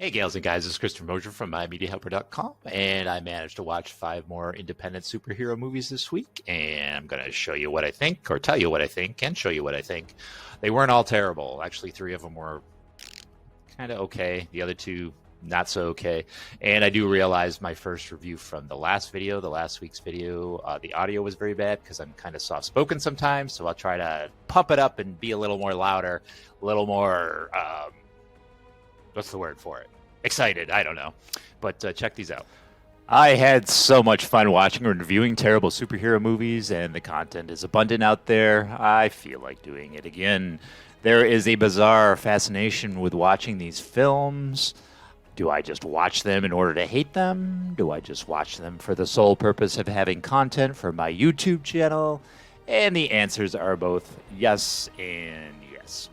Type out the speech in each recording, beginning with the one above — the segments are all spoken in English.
Hey, gals and guys, this is Christopher Mosier from MyMediaHelper.com, and I managed to watch 5 more independent superhero movies this week, and I'm going to show you what I think, or tell you what I think, and show you what I think. They weren't all terrible. Actually, 3 of them were kind of okay. The other 2, not so okay. And I do realize my first review from the last week's video, the audio was very bad because I'm kind of soft-spoken sometimes, so I'll try to pump it up and be a little more louder, a little more... what's the word for it? Excited, I don't know. But check these out. I had so much fun watching and reviewing terrible superhero movies, and the content is abundant out there. I feel like doing it again. There is a bizarre fascination with watching these films. Do I just watch them in order to hate them? Do I just watch them for the sole purpose of having content for my YouTube channel? And the answers are both yes and yes.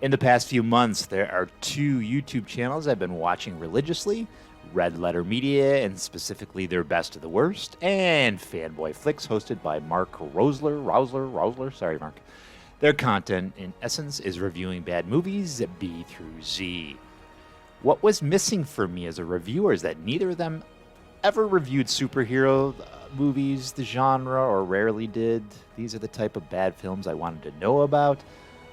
In the past few months, there are 2 YouTube channels I've been watching religiously, Red Letter Media, and specifically their Best of the Worst, and Fanboy Flicks, hosted by Mark Rousler. Sorry, Mark. Their content, in essence, is reviewing bad movies B through Z. What was missing for me as a reviewer is that neither of them ever reviewed superhero movies, the genre, or rarely did. These are the type of bad films I wanted to know about.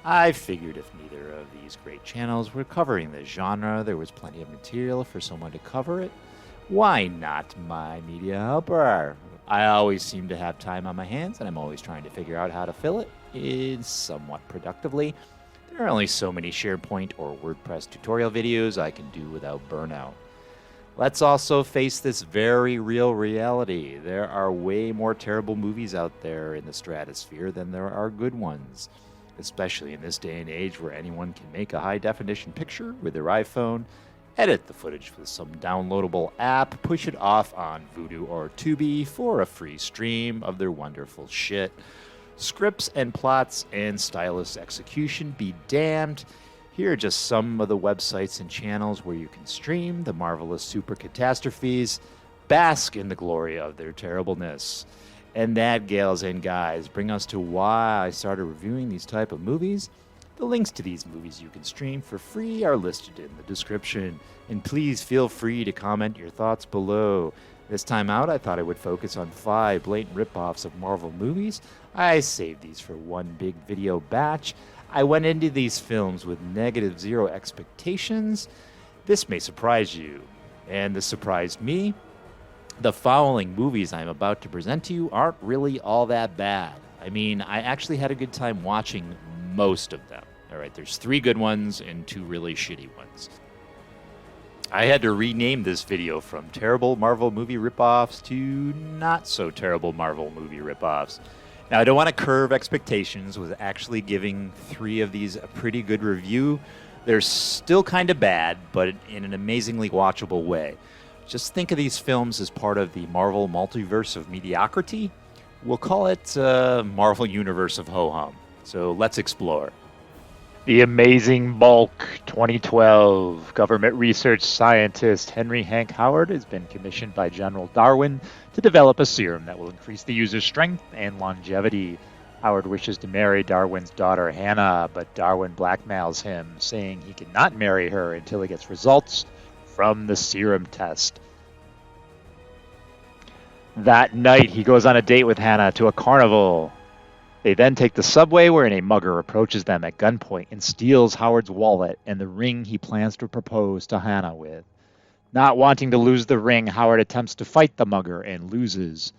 I figured if neither of these great channels were covering the genre, there was plenty of material for someone to cover it. Why not my media helper? I always seem to have time on my hands, and I'm always trying to figure out how to fill it in somewhat productively. There are only so many SharePoint or WordPress tutorial videos I can do without burnout. Let's also face this very real reality. There are way more terrible movies out there in the stratosphere than there are good ones. Especially in this day and age where anyone can make a high-definition picture with their iPhone, edit the footage with some downloadable app, push it off on Vudu or Tubi for a free stream of their wonderful shit. Scripts and plots and stylist execution be damned. Here are just some of the websites and channels where you can stream the marvelous super catastrophes, bask in the glory of their terribleness. And that, gals and guys, bring us to why I started reviewing these type of movies. The links to these movies you can stream for free are listed in the description. And please feel free to comment your thoughts below. This time out, I thought I would focus on 5 blatant ripoffs of Marvel movies. I saved these for one big video batch. I went into these films with -0 expectations. This may surprise you, and this surprised me. The following movies I'm about to present to you aren't really all that bad. I mean, I actually had a good time watching most of them. All right, there's 3 good ones and 2 really shitty ones. I had to rename this video from terrible Marvel movie ripoffs to not so terrible Marvel movie ripoffs. Now, I don't want to curve expectations with actually giving 3 of these a pretty good review. They're still kind of bad, but in an amazingly watchable way. Just think of these films as part of the Marvel multiverse of mediocrity. We'll call it Marvel Universe of Ho-Hum. So let's explore. The Amazing Bulk 2012. Government research scientist Henry Hank Howard has been commissioned by General Darwin to develop a serum that will increase the user's strength and longevity. Howard wishes to marry Darwin's daughter Hannah, but Darwin blackmails him, saying he cannot marry her until he gets results from the serum test. That night, he goes on a date with Hannah to a carnival. They then take the subway, wherein a mugger approaches them at gunpoint and steals Howard's wallet and the ring he plans to propose to Hannah with. Not wanting to lose the ring, Howard attempts to fight the mugger and loses.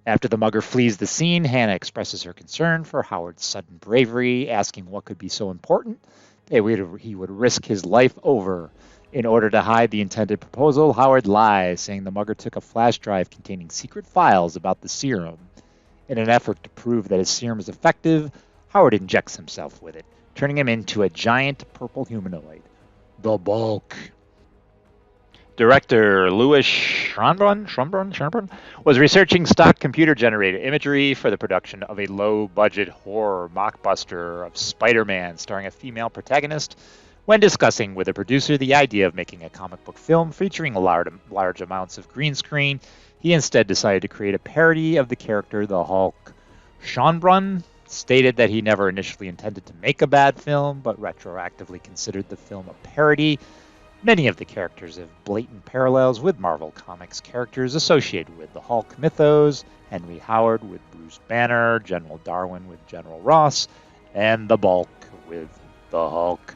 After the mugger flees the scene, Hannah expresses her concern for Howard's sudden bravery, asking what could be so important that he would risk his life over. In order to hide the intended proposal, Howard lies, saying the mugger took a flash drive containing secret files about the serum. In an effort to prove that his serum is effective, Howard injects himself with it, turning him into a giant purple humanoid. The Bulk. Director Louis Schönbrunn was researching stock computer-generated imagery for the production of a low-budget horror mockbuster of Spider-Man starring a female protagonist. When discussing with a producer the idea of making a comic book film featuring large amounts of green screen, he instead decided to create a parody of the character the Hulk. Schönbrunn stated that he never initially intended to make a bad film, but retroactively considered the film a parody. Many of the characters have blatant parallels with Marvel Comics characters associated with the Hulk mythos, Henry Howard with Bruce Banner, General Darwin with General Ross, and the Bulk with the Hulk.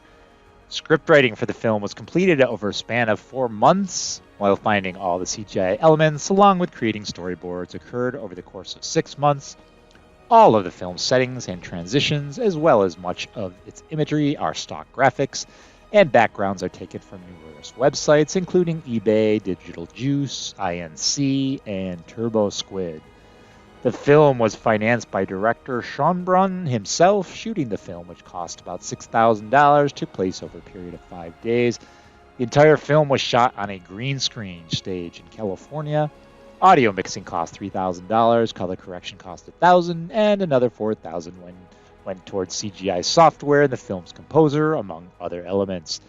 Script writing for the film was completed over a span of 4 months, while finding all the CGI elements along with creating storyboards occurred over the course of 6 months. All of the film's settings and transitions, as well as much of its imagery, are stock graphics, and backgrounds are taken from numerous websites, including eBay, Digital Juice, INC, and Turbo Squid. The film was financed by director Sean Brunn himself. Shooting the film, which cost about $6,000, took place over a period of 5 days. The entire film was shot on a green screen stage in California. Audio mixing cost $3,000, color correction cost $1,000, and another $4,000 went towards CGI software and the film's composer, among other elements.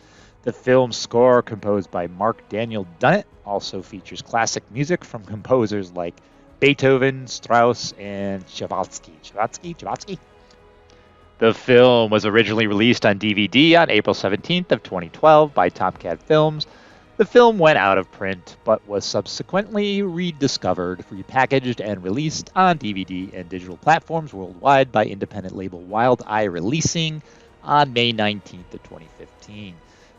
The film's score, composed by Mark Daniel Dunnett, also features classic music from composers like Beethoven, Strauss, and Chavatsky. The film was originally released on DVD on April 17th of 2012 by Tomcat Films. The film went out of print, but was subsequently rediscovered, repackaged, and released on DVD and digital platforms worldwide by independent label Wild Eye Releasing on May 19th of 2015.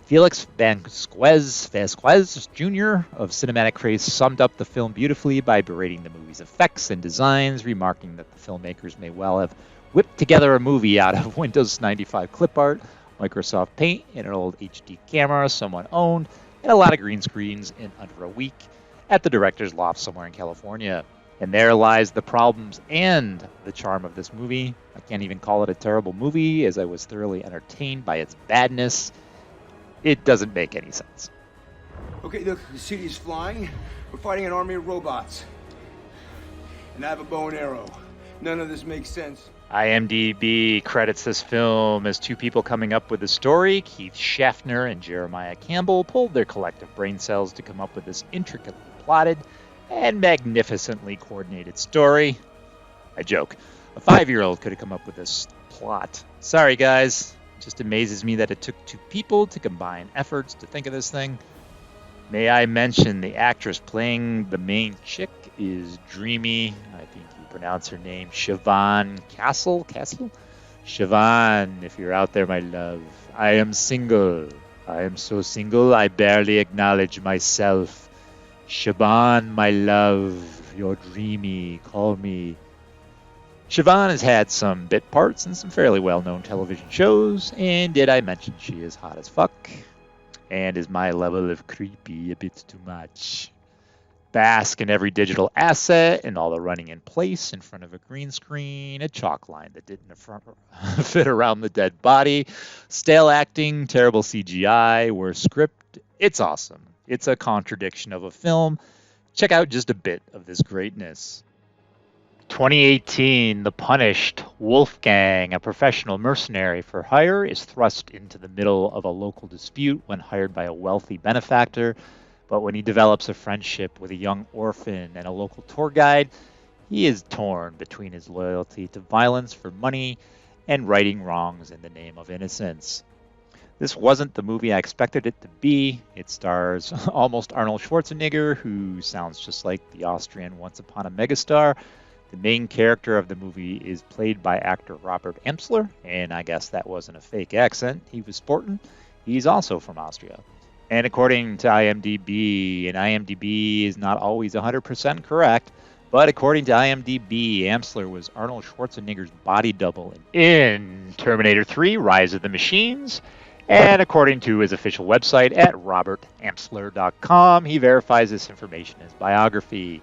Felix Vasquez Jr. of Cinematic Craze summed up the film beautifully by berating the movie's effects and designs, remarking that the filmmakers may well have whipped together a movie out of Windows 95 clip art, Microsoft Paint, and an old HD camera someone owned, and a lot of green screens in under a week at the director's loft somewhere in California. And there lies the problems and the charm of this movie. I can't even call it a terrible movie, as I was thoroughly entertained by its badness. It doesn't make any sense. Okay, look, the city's flying. We're fighting an army of robots. And I have a bow and arrow. None of this makes sense. IMDb credits this film as two people coming up with the story. Keith Schaffner and Jeremiah Campbell pulled their collective brain cells to come up with this intricately plotted and magnificently coordinated story. I joke. A 5-year-old could have come up with this plot. Sorry, guys. It just amazes me that it took two people to combine efforts to think of this thing. May I mention the actress playing the main chick is dreamy. I think you pronounce her name Siobhan Castle? Siobhan, if you're out there, my love. I am single. I am so single I barely acknowledge myself. Siobhan, my love, you're dreamy. Call me. Siobhan has had some bit parts in some fairly well-known television shows, and did I mention she is hot as fuck? And is my level of creepy a bit too much? Bask in every digital asset and all the running in place in front of a green screen, a chalk line that didn't fit around the dead body, stale acting, terrible CGI, worse script. It's awesome. It's a contradiction of a film. Check out just a bit of this greatness. 2018, The Punished, Wolfgang, a professional mercenary for hire, is thrust into the middle of a local dispute when hired by a wealthy benefactor. But when he develops a friendship with a young orphan and a local tour guide, he is torn between his loyalty to violence for money and righting wrongs in the name of innocence. This wasn't the movie I expected it to be. It stars almost Arnold Schwarzenegger, who sounds just like the Austrian Once Upon a Megastar. The main character of the movie is played by actor Robert Amsler, and I guess that wasn't a fake accent he was sporting. He's also from Austria. And according to IMDb, and IMDb is not always 100% correct, but according to IMDb, Amsler was Arnold Schwarzenegger's body double in Terminator 3, Rise of the Machines. And according to his official website at robertamsler.com, he verifies this information as biography.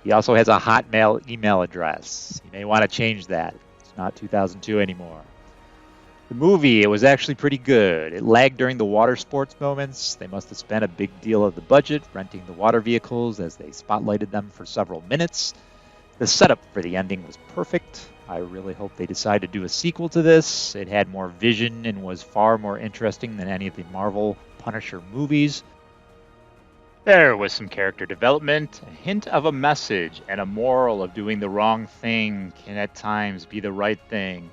He also has a Hotmail email address. You may want to change that. It's not 2002 anymore. The movie, it was actually pretty good. It lagged during the water sports moments. They must have spent a big deal of the budget renting the water vehicles as they spotlighted them for several minutes. The setup for the ending was perfect. I really hope they decide to do a sequel to this. It had more vision and was far more interesting than any of the Marvel Punisher movies. There was some character development, a hint of a message, and a moral of doing the wrong thing can at times be the right thing.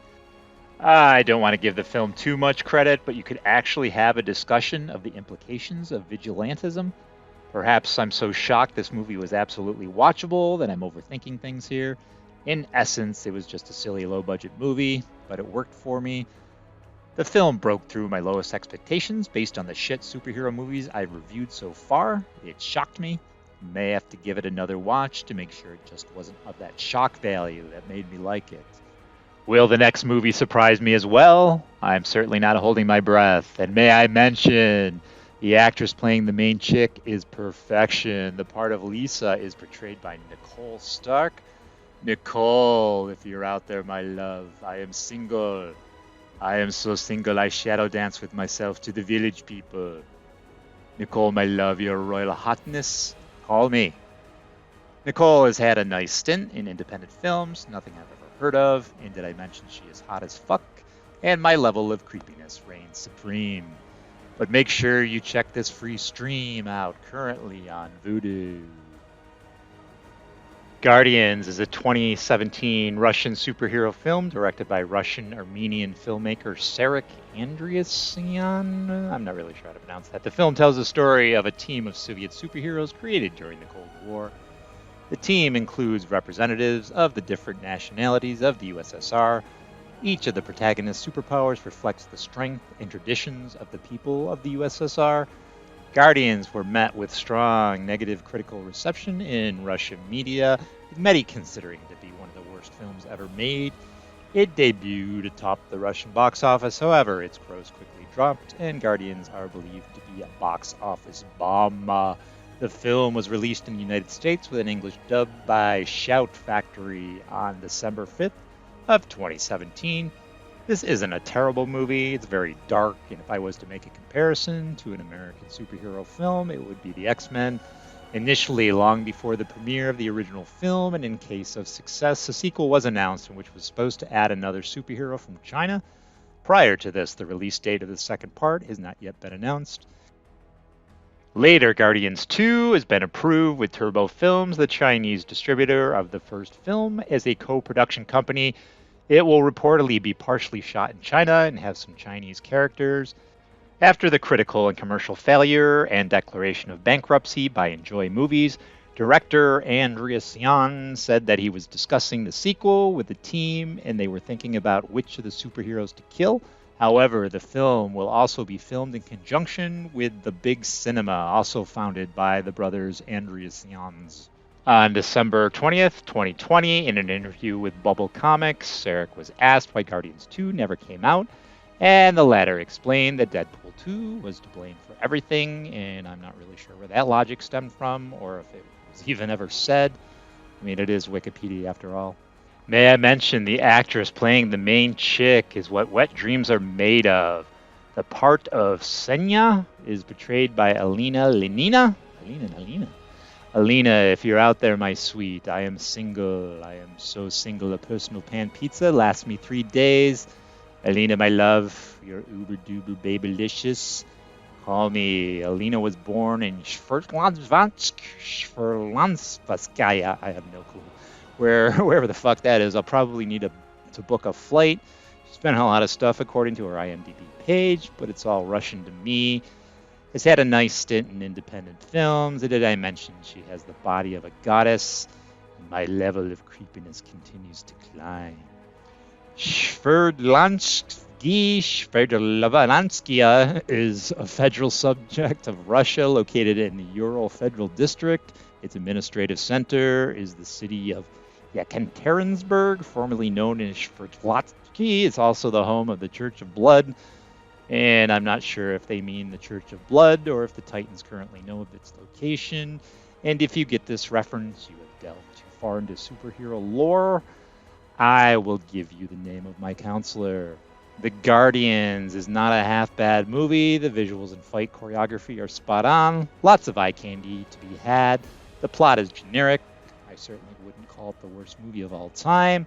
I don't want to give the film too much credit, but you could actually have a discussion of the implications of vigilantism. Perhaps I'm so shocked this movie was absolutely watchable that I'm overthinking things here. In essence, it was just a silly low-budget movie, but it worked for me. The film broke through my lowest expectations based on the shit superhero movies I've reviewed so far. It shocked me. May have to give it another watch to make sure it just wasn't of that shock value that made me like it. Will the next movie surprise me as well? I'm certainly not holding my breath. And may I mention, the actress playing the main chick is perfection. The part of Lisa is portrayed by Nicole Stark. Nicole, if you're out there, my love, I am single. I am so single I shadow dance with myself to the village people. Nicole, my love, your royal hotness, call me. Nicole has had a nice stint in independent films, nothing I've ever heard of, and did I mention she is hot as fuck, and my level of creepiness reigns supreme. But make sure you check this free stream out currently on Vudu. Guardians is a 2017 Russian superhero film directed by Russian-Armenian filmmaker Sarek Andreasyan. I'm not really sure how to pronounce that. The film tells the story of a team of Soviet superheroes created during the Cold War. The team includes representatives of the different nationalities of the USSR. Each of the protagonist's superpowers reflects the strength and traditions of the people of the USSR. Guardians were met with strong negative critical reception in Russian media, with many considering it to be one of the worst films ever made. It debuted atop the Russian box office, however, its gross quickly dropped, and Guardians are believed to be a box office bomb. The film was released in the United States with an English dub by Shout Factory on December 5th of 2017. This isn't a terrible movie. It's very dark, and if I was to make a comparison to an American superhero film, it would be the X-Men. Initially, long before the premiere of the original film, and in case of success, a sequel was announced in which was supposed to add another superhero from China. Prior to this, the release date of the second part has not yet been announced. Later, Guardians 2 has been approved with Turbo Films, the Chinese distributor of the first film, as a co-production company. It will reportedly be partially shot in China and have some Chinese characters. After the critical and commercial failure and declaration of bankruptcy by Enjoy Movies, director Andreasyan said that he was discussing the sequel with the team and they were thinking about which of the superheroes to kill. However, the film will also be filmed in conjunction with the Big Cinema, also founded by the brothers Andreasyans. On December 20th, 2020, in an interview with Bubble Comics, Sarek was asked why Guardians 2 never came out, and the latter explained that Deadpool 2 was to blame for everything, and I'm not really sure where that logic stemmed from, or if it was even ever said. I mean, it is Wikipedia after all. May I mention the actress playing the main chick is what wet dreams are made of. The part of Senya is portrayed by Alina Lenina. Alina, if you're out there, my sweet, I am single. I am so single, a personal pan pizza lasts me 3 days. Alina, my love, you're uber-duber babylicious. Call me. Alina was born in Shverlanskaya. I have no clue. Wherever the fuck that is. I'll probably need to book a flight. She's been in a lot of stuff according to her IMDb page, but it's all Russian to me. Has had a nice stint in independent films. And did I mention she has the body of a goddess? And my level of creepiness continues to climb. Sverdlovsk is a federal subject of Russia located in the Ural Federal District. Its administrative center is the city of Yekaterinburg, formerly known as Sverdlovsk. It's also the home of the Church of Blood, and I'm not sure if they mean the Church of Blood or if the Titans currently know of its location. And if you get this reference, you have delved too far into superhero lore. I will give you the name of my counselor. The Guardians is not a half-bad movie. The visuals and fight choreography are spot on. Lots of eye candy to be had. The plot is generic. I certainly wouldn't call it the worst movie of all time.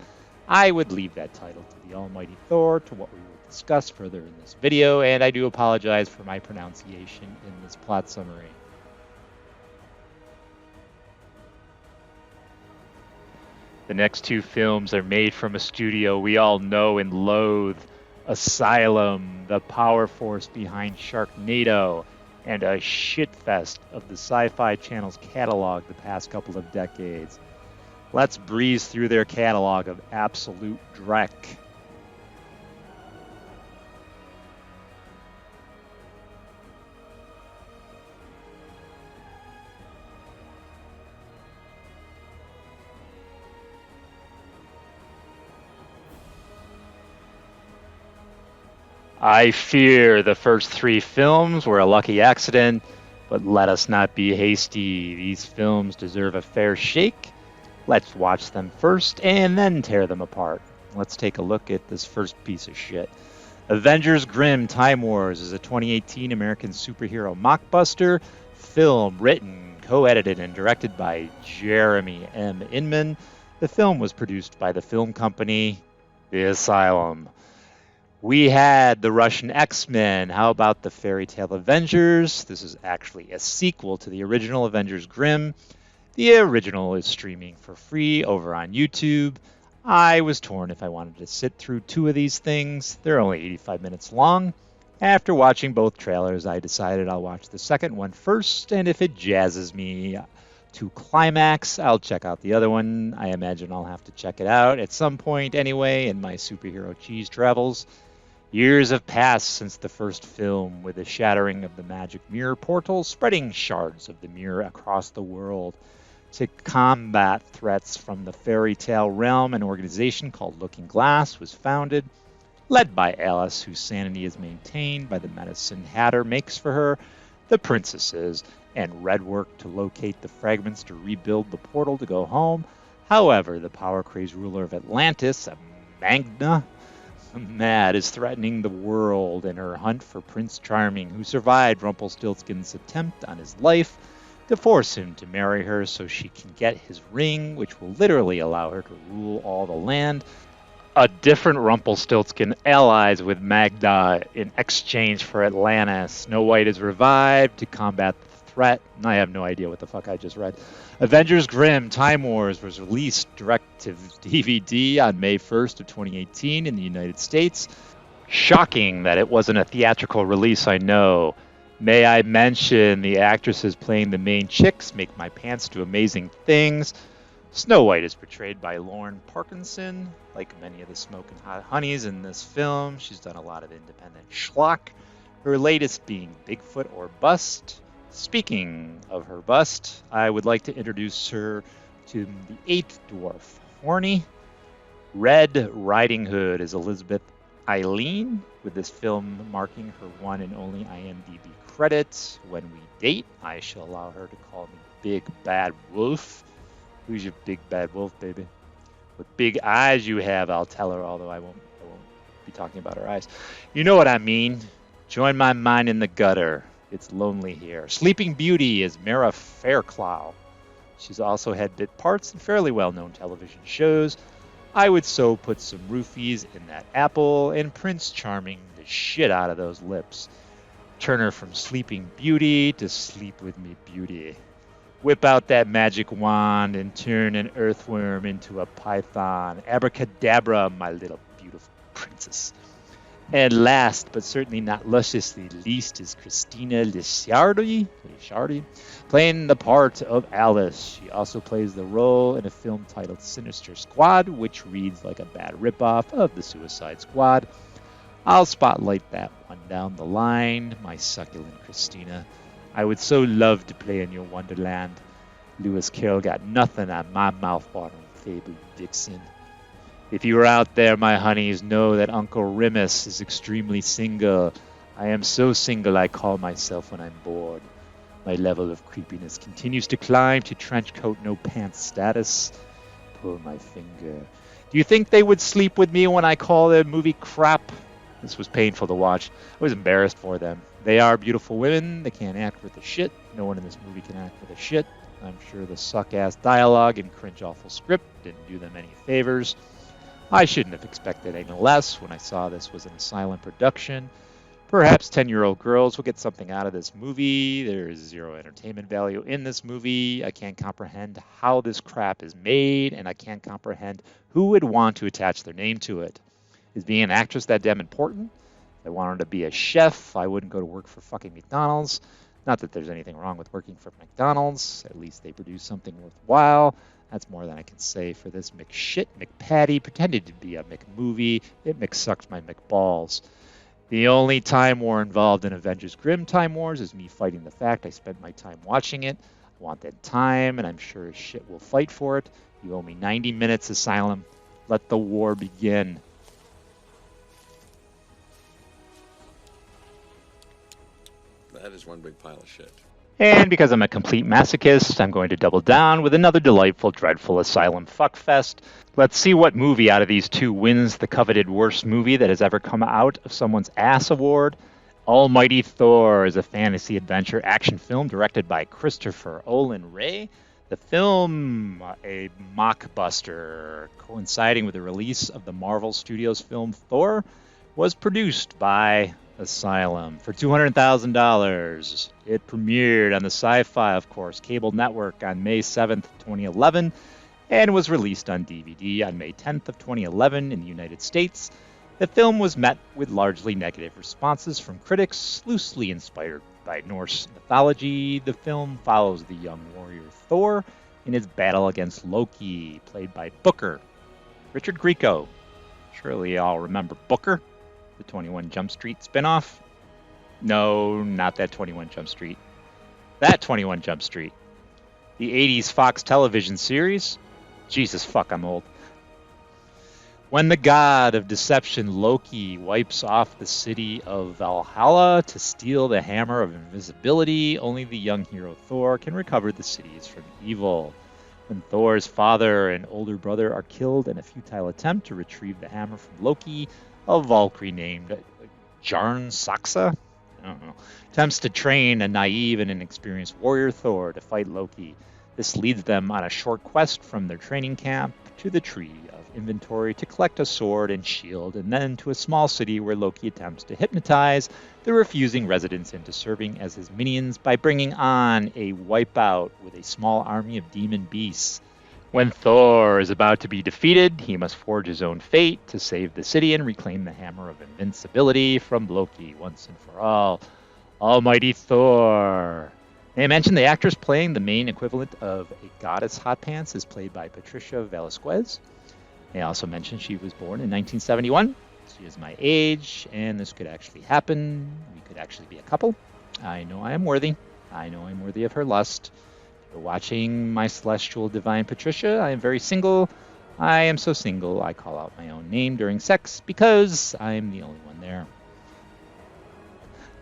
I would leave that title to the almighty Thor, to what we will discuss further in this video, and I do apologize for my pronunciation in this plot summary. The next two films are made from a studio we all know and loathe. Asylum, the power force behind Sharknado, and a shitfest of the Sci-Fi Channel's catalog the past couple of decades. Let's breeze through their catalog of absolute dreck. I fear the first 3 films were a lucky accident, but let us not be hasty. These films deserve a fair shake. Let's watch them first and then tear them apart. Let's take a look at this first piece of shit. Avengers Grimm Time Wars is a 2018 American superhero mockbuster film written, co-edited, and directed by Jeremy M. Inman. The film was produced by the film company The Asylum. We had the Russian X-Men. How about the fairy tale Avengers? This is actually a sequel to the original Avengers Grimm. The original is streaming for free over on YouTube. I was torn if I wanted to sit through 2 of these things. They're only 85 minutes long. After watching both trailers, I decided I'll watch the second one first, and if it jazzes me to climax, I'll check out the other one. I imagine I'll have to check it out at some point anyway in my superhero cheese travels. Years have passed since the first film, with the shattering of the magic mirror portal, spreading shards of the mirror across the world. To combat threats from the fairy tale realm, an organization called Looking Glass was founded, led by Alice, whose sanity is maintained by the medicine Hatter makes for her, the princesses, and Red work to locate the fragments to rebuild the portal to go home. However, the power-crazed ruler of Atlantis, Magna, Mad, is threatening the world in her hunt for Prince Charming, who survived Rumpelstiltskin's attempt on his life, to force him to marry her so she can get his ring, which will literally allow her to rule all the land. A different Rumpelstiltskin allies with Magda in exchange for Atlantis. Snow White is revived to combat the threat. I have no idea what the fuck I just read. Avengers Grimm Time Wars was released direct to DVD on May 1st of 2018 in the United States. Shocking that it wasn't a theatrical release, I know. May I mention the actresses playing the main chicks make my pants do amazing things. Snow White is portrayed by Lauren Parkinson. Like many of the Smokin' Hot Honeys in this film, she's done a lot of independent schlock, her latest being Bigfoot or Bust. Speaking of her bust, I would like to introduce her to the 8th dwarf, Horny. Red Riding Hood is Elizabeth Eileen, with this film marking her one and only IMDb credit. When we date, I shall allow her to call me Big Bad Wolf. Who's your big bad wolf, baby? What big eyes you have, I'll tell her, although I won't be talking about her eyes. You know what I mean. Join my mind in the gutter. It's lonely here. Sleeping Beauty is Mara Fairclough. She's also had bit parts in fairly well-known television shows. I would so put some roofies in that apple, and Prince Charming the shit out of those lips. Turn her from Sleeping Beauty to Sleep With Me Beauty. Whip out that magic wand and turn an earthworm into a python. Abracadabra, my little beautiful princess. And last, but certainly not lusciously least, is Christina Licciardi, playing the part of Alice. She also plays the role in a film titled Sinister Squad, which reads like a bad ripoff of The Suicide Squad. I'll spotlight that one down the line, my succulent Christina. I would so love to play in your wonderland. Lewis Carroll got nothing on my mouth-watering fable, Vixen. If you are out there, my honeys, know that Uncle Remus is extremely single. I am so single I call myself when I'm bored. My level of creepiness continues to climb to trenchcoat no pants status. Pull my finger. Do you think they would sleep with me when I call their movie crap? This was painful to watch. I was embarrassed for them. They are beautiful women. They can't act worth a shit. No one in this movie can act worth a shit. I'm sure the suck-ass dialogue and cringe-awful script didn't do them any favors. I shouldn't have expected any less when I saw this was an Asylum production. Perhaps 10-year-old girls will get something out of this movie. There is zero entertainment value in this movie. I can't comprehend how this crap is made, and I can't comprehend who would want to attach their name to it. Is being an actress that damn important? If I wanted to be a chef, I wouldn't go to work for fucking McDonald's. Not that there's anything wrong with working for McDonald's. At least they produce something worthwhile. That's more than I can say for this McShit McPatty pretended to be a McMovie. It McSucked my McBalls. The only Time War involved in Avengers Grimm Time Wars is me fighting the fact I spent my time watching it. I want that time, and I'm sure as shit will fight for it. You owe me 90 minutes, Asylum. Let the war begin. That is one big pile of shit. And because I'm a complete masochist, I'm going to double down with another delightful, dreadful Asylum fuckfest. Let's see what movie out of these two wins the coveted worst movie that has ever come out of someone's ass award. Almighty Thor is a fantasy adventure action film directed by Christopher Olin Ray. The film, a mockbuster coinciding with the release of the Marvel Studios film Thor, was produced by Asylum for $200,000. It premiered on the Sci-Fi, of course, cable network on May 7th, 2011, and was released on DVD on May 10th of 2011 in the United States. The film was met with largely negative responses from critics, loosely inspired by Norse mythology. The film follows the young warrior Thor in his battle against Loki, played by Booker, Richard Grieco. Surely you all remember Booker, the 21 Jump Street spinoff? No, not that 21 Jump Street. That 21 Jump Street. The 80s Fox television series. Jesus fuck, I'm old. When the god of deception Loki wipes off the city of Valhalla to steal the hammer of invisibility, only the young hero Thor can recover the cities from evil. When Thor's father and older brother are killed in a futile attempt to retrieve the hammer from Loki, a Valkyrie named Jarn Saxa, I don't know, attempts to train a naive and inexperienced warrior Thor to fight Loki. This leads them on a short quest from their training camp to the Tree of Inventory to collect a sword and shield, and then to a small city where Loki attempts to hypnotize the refusing residents into serving as his minions by bringing on a wipeout with a small army of demon beasts. When Thor is about to be defeated, he must forge his own fate to save the city and reclaim the hammer of invincibility from Loki once and for all. Almighty Thor. May I mention the actress playing the main equivalent of a goddess hot pants is played by Patricia Velasquez. May I also mention she was born in 1971. She is my age, and this could actually happen. We could actually be a couple. I know I am worthy. I know I'm worthy of her lust. If you're watching my celestial divine Patricia, I am very single. I am so single I call out my own name during sex because I'm the only one there.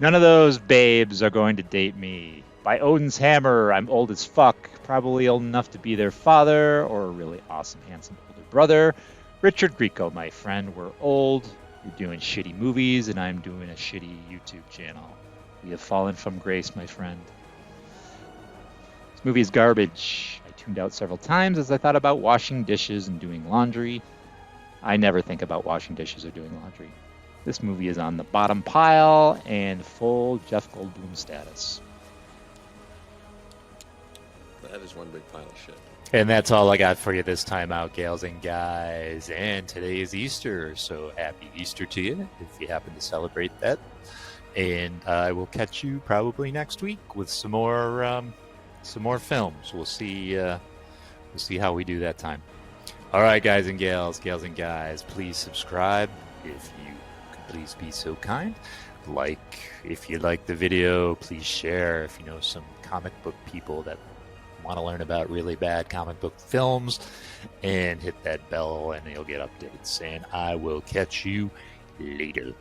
None of those babes are going to date me. By Odin's hammer, I'm old as fuck, probably old enough to be their father or a really awesome, handsome older brother. Richard Grieco, my friend, we're old. You're doing shitty movies, and I'm doing a shitty YouTube channel. We have fallen from grace, my friend. This movie is garbage. I tuned out several times as I thought about washing dishes and doing laundry. I never think about washing dishes or doing laundry. This movie is on the bottom pile and full Jeff Goldblum status. That is one big pile of shit. And that's all I got for you this time out, gals and guys. And today is Easter, so happy Easter to you if you happen to celebrate that. And I will catch you probably next week with some more films. We'll see how we do that time. All right, guys and gals and guys, please subscribe if you could please be so kind. Like if you like the video, please share if you know some comic book people that want to learn about really bad comic book films, and hit that bell and you'll get updates. And I will catch you later.